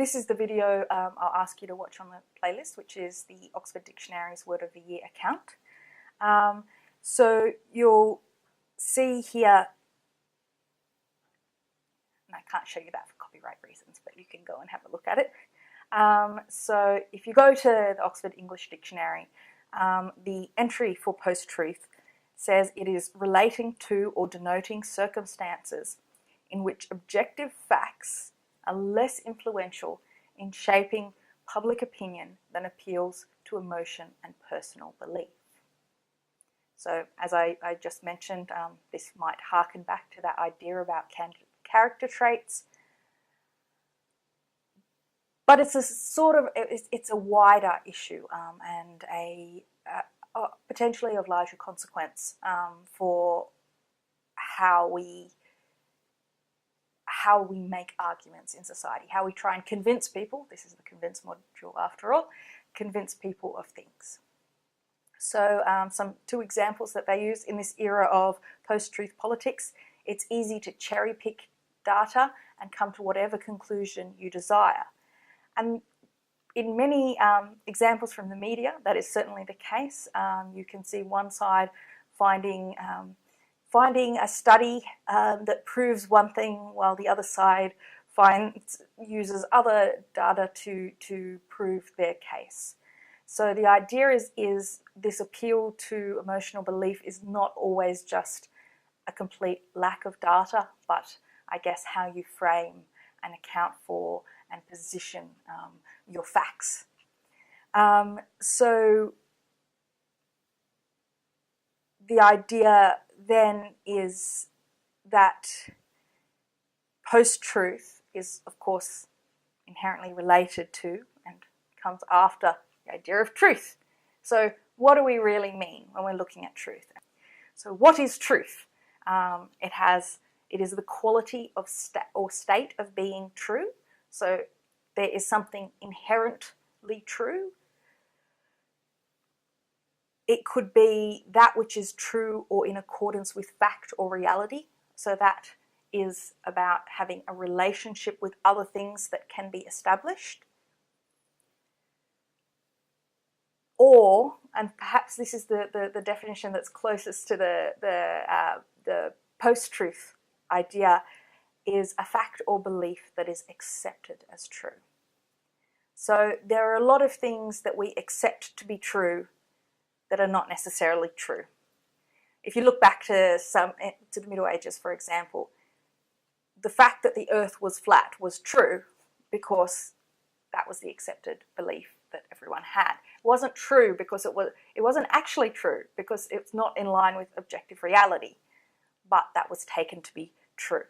this is the video I'll ask you to watch on the playlist, which is the Oxford Dictionary's Word of the Year account. So you'll see here, and I can't show you that for copyright reasons, but you can go and have a look at it. So if you go to the Oxford English Dictionary, the entry for post-truth says it is relating to or denoting circumstances in which objective facts are less influential in shaping public opinion than appeals to emotion and personal belief. So as I just mentioned, this might harken back to that idea about character traits, but it's a sort of, it's a wider issue and a potentially of larger consequence for how we make arguments in society, how we try and convince people, this is the convince module after all, convince people of things. So two examples that they use in this era of post-truth politics: it's easy to cherry pick data and come to whatever conclusion you desire. And in many examples from the media, that is certainly the case. You can see one side finding a study that proves one thing, while the other side uses other data to prove their case. So the idea is this appeal to emotional belief is not always just a complete lack of data, but I guess how you frame and account for and position your facts. So the idea then is that post-truth is, of course, inherently related to and comes after the idea of truth. So what do we really mean when we're looking at truth? So what is truth? It is the quality of state of being true. So there is something inherently true. It could be that which is true or in accordance with fact or reality. So that is about having a relationship with other things that can be established. Or, and perhaps this is the definition that's closest to the post-truth idea, is a fact or belief that is accepted as true. So there are a lot of things that we accept to be true that are not necessarily true. If you look back to the Middle Ages, for example, the fact that the earth was flat was true because that was the accepted belief that everyone had. It wasn't true because it wasn't actually true because it's not in line with objective reality, but that was taken to be true.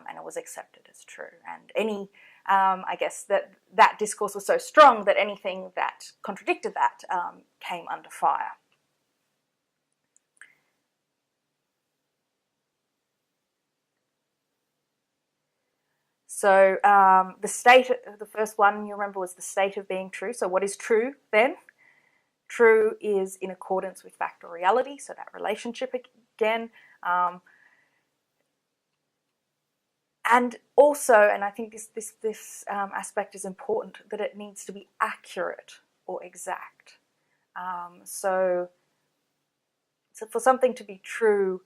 And it was accepted as true. And I guess that discourse was so strong that anything that contradicted that came under fire. So the first one you remember was the state of being true. So what is true then? True is in accordance with fact or reality. So that relationship again. And also, and I think this aspect is important, that it needs to be accurate or exact. So for something to be true,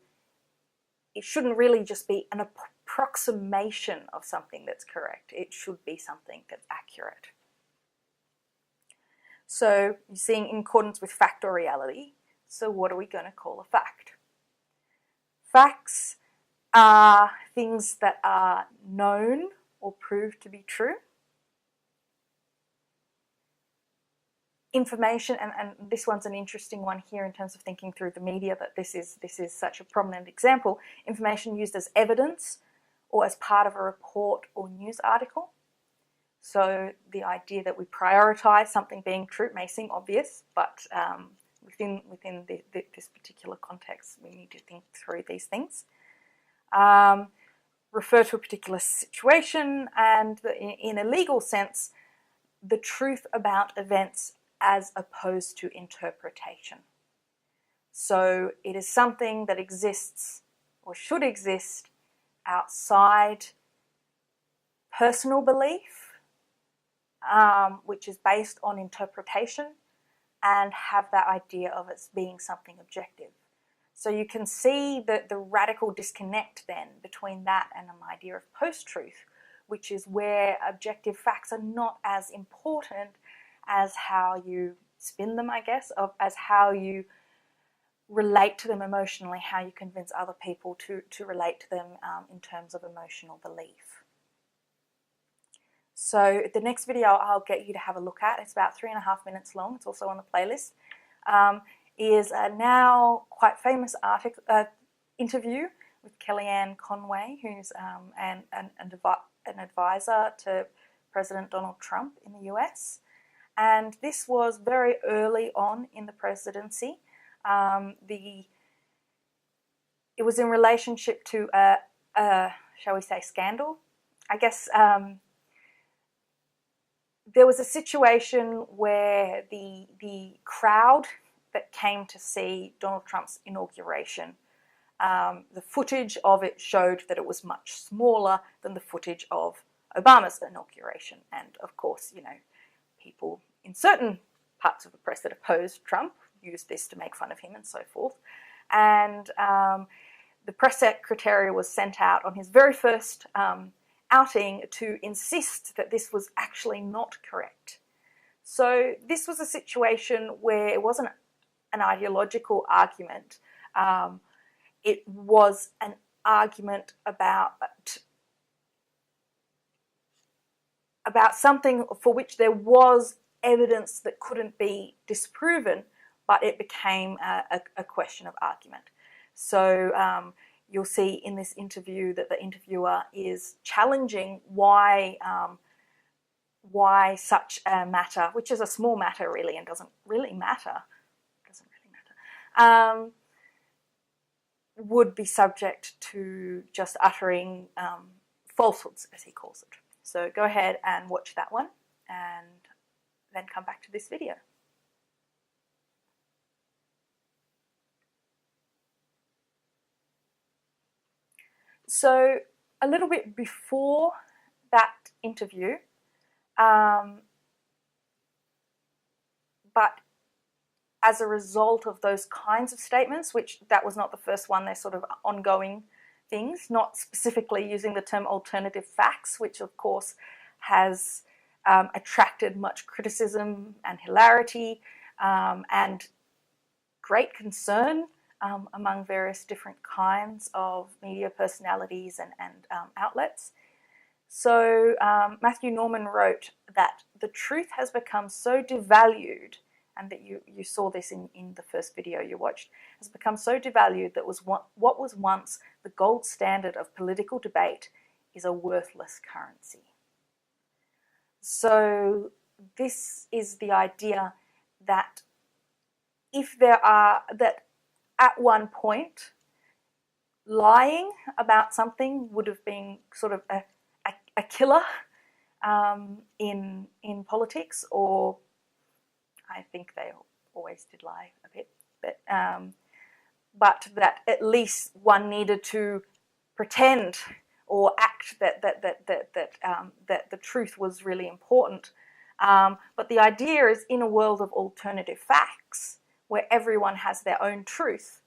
it shouldn't really just be an approximation of something that's correct. It should be something that's accurate. So you're seeing in accordance with fact or reality. So what are we going to call a fact? Facts are things that are known or proved to be true. Information, and this one's an interesting one here in terms of thinking through the media, that this is such a prominent example. Information used as evidence or as part of a report or news article. So the idea that we prioritize something being true may seem obvious, but within this particular context, we need to think through these things. Refer to a particular situation, and in a legal sense, the truth about events as opposed to interpretation. So it is something that exists or should exist outside personal belief which is based on interpretation, and have that idea of it being something objective. So you can see that the radical disconnect then between that and an idea of post-truth, which is where objective facts are not as important as how you spin them, I guess, as how you relate to them emotionally, how you convince other people to relate to them in terms of emotional belief. So the next video I'll get you to have a look at, it's about 3.5 minutes long, it's also on the playlist, is a now quite famous interview with Kellyanne Conway, who's an advisor to President Donald Trump in the US. And this was very early on in the presidency. It was in relationship to a shall we say, scandal. I guess there was a situation where the crowd that came to see Donald Trump's inauguration, the footage of it showed that it was much smaller than the footage of Obama's inauguration. And of course, you know, people in certain parts of the press that opposed Trump used this to make fun of him and so forth. And the press secretary was sent out on his very first outing to insist that this was actually not correct. So this was a situation where it wasn't an ideological argument. It was an argument about something for which there was evidence that couldn't be disproven, but it became a question of argument. So you'll see in this interview that the interviewer is challenging why such a matter, which is a small matter really and doesn't really matter, would be subject to just uttering falsehoods, as he calls it. So go ahead and watch that one and then come back to this video. So a little bit before that interview, but as a result of those kinds of statements, which that was not the first one, they're sort of ongoing things, not specifically using the term alternative facts, which of course has attracted much criticism and hilarity and great concern among various different kinds of media personalities and outlets. So Matthew Norman wrote that the truth has become so devalued, and that you saw this in the first video you watched, has become so devalued that what was once the gold standard of political debate is a worthless currency. So this is the idea that that at one point lying about something would have been sort of a killer in politics, or I think they always did lie a bit, but that at least one needed to pretend or act that the truth was really important. But the idea is, in a world of alternative facts, where everyone has their own truth,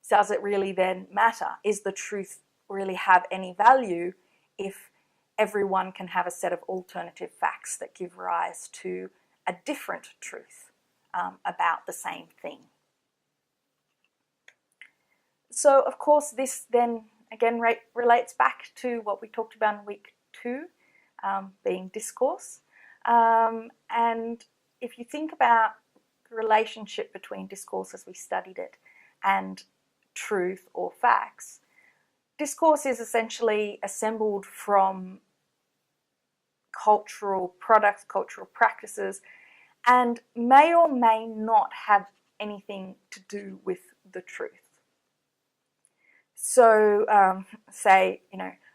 does it really then matter? Is the truth really have any value if everyone can have a set of alternative facts that give rise to a different truth about the same thing? So, of course, this then again relates back to what we talked about in week 2, being discourse. And if you think about the relationship between discourse as we studied it and truth or facts, discourse is essentially assembled from cultural products, cultural practices, and may or may not have anything to do with the truth. So, say,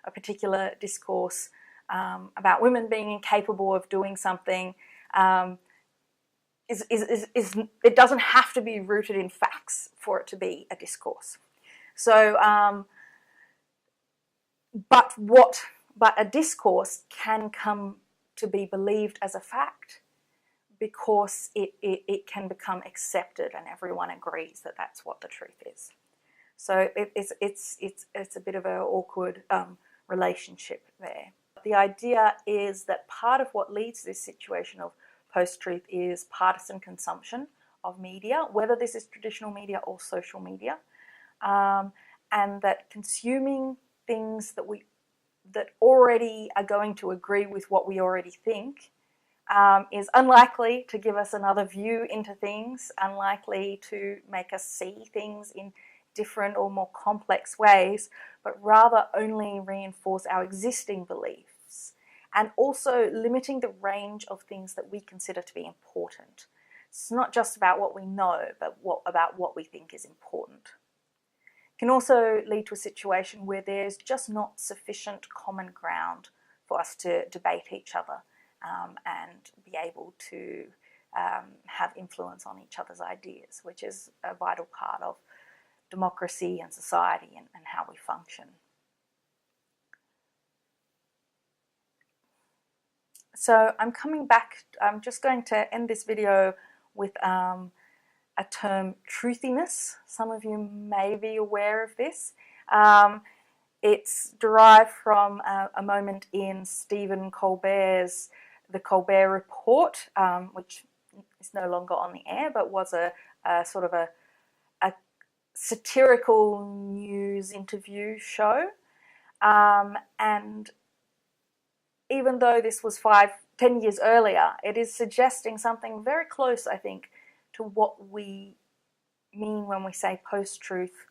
a particular discourse about women being incapable of doing something it doesn't have to be rooted in facts for it to be a discourse. So, but a discourse can come to be believed as a fact because it can become accepted and everyone agrees that that's what the truth is. So it's a bit of an awkward relationship there. The idea is that part of what leads to this situation of post-truth is partisan consumption of media, whether this is traditional media or social media, and that consuming things that already are going to agree with what we already think is unlikely to give us another view into things, unlikely to make us see things in different or more complex ways, but rather only reinforce our existing beliefs, and also limiting the range of things that we consider to be important. It's not just about what we know, but about what we think is important. It can also lead to a situation where there's just not sufficient common ground for us to debate each other and be able to have influence on each other's ideas, which is a vital part of democracy and society and how we function. So I'm just going to end this video with a term, truthiness. Some of you may be aware of this. It's derived from a moment in Stephen Colbert's The Colbert Report, which is no longer on the air, but was a sort of a satirical news interview show. And even though this was 10 years earlier, it is suggesting something very close, I think, to what we mean when we say post-truth,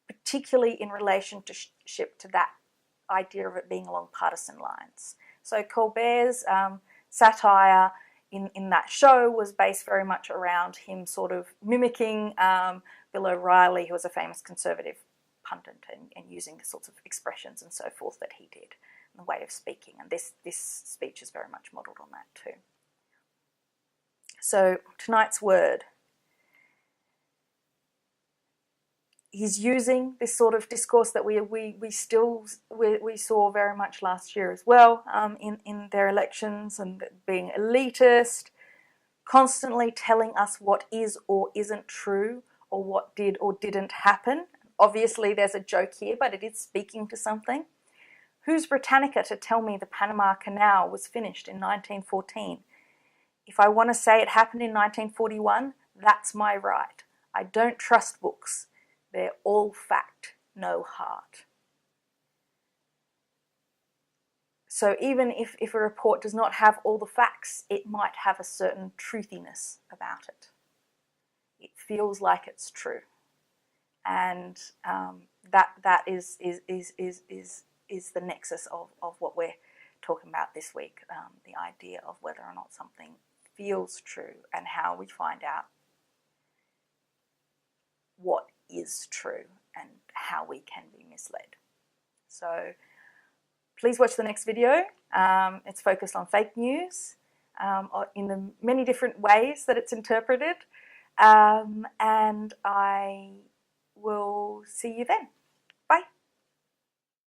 particularly in relationship to that idea of it being along partisan lines. So Colbert's satire in that show was based very much around him sort of mimicking Bill O'Reilly, who was a famous conservative pundit, and using the sorts of expressions and so forth that he did, and the way of speaking. And this speech is very much modelled on that too. So tonight's word. He's using this sort of discourse that we saw very much last year as well in their elections, and being elitist, constantly telling us what is or isn't true, or what did or didn't happen. Obviously there's a joke here, but it is speaking to something. Who's Britannica to tell me the Panama Canal was finished in 1914? If I want to say it happened in 1941, that's my right. I don't trust books. They're all fact, no heart. So even if a report does not have all the facts, it might have a certain truthiness about it. It feels like it's true, and that is the nexus of what we're talking about this week. The idea of whether or not something feels true and how we find out what is true and how we can be misled. So please watch the next video. It's focused on fake news in the many different ways that it's interpreted, and I will see you then.